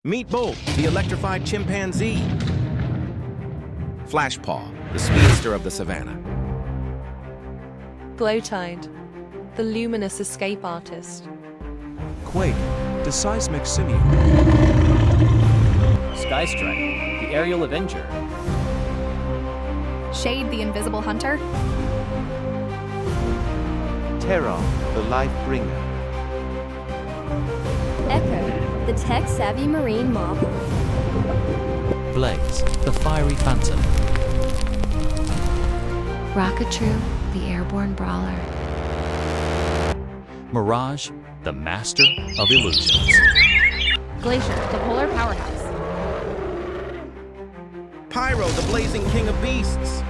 Meet Bolt, the electrified chimpanzee. Flashpaw, the speedster of the savannah. Glowtide, the luminous escape artist. Quake, the seismic simian. Skystrike, the aerial avenger. Shade, the invisible hunter. Terra, the life bringer. Echo, the tech-savvy marine mob. Blaze, the fiery phantom. Rocketru, the airborne brawler. Mirage, the master of illusions. Glacier, the polar powerhouse. Pyro, the blazing king of beasts.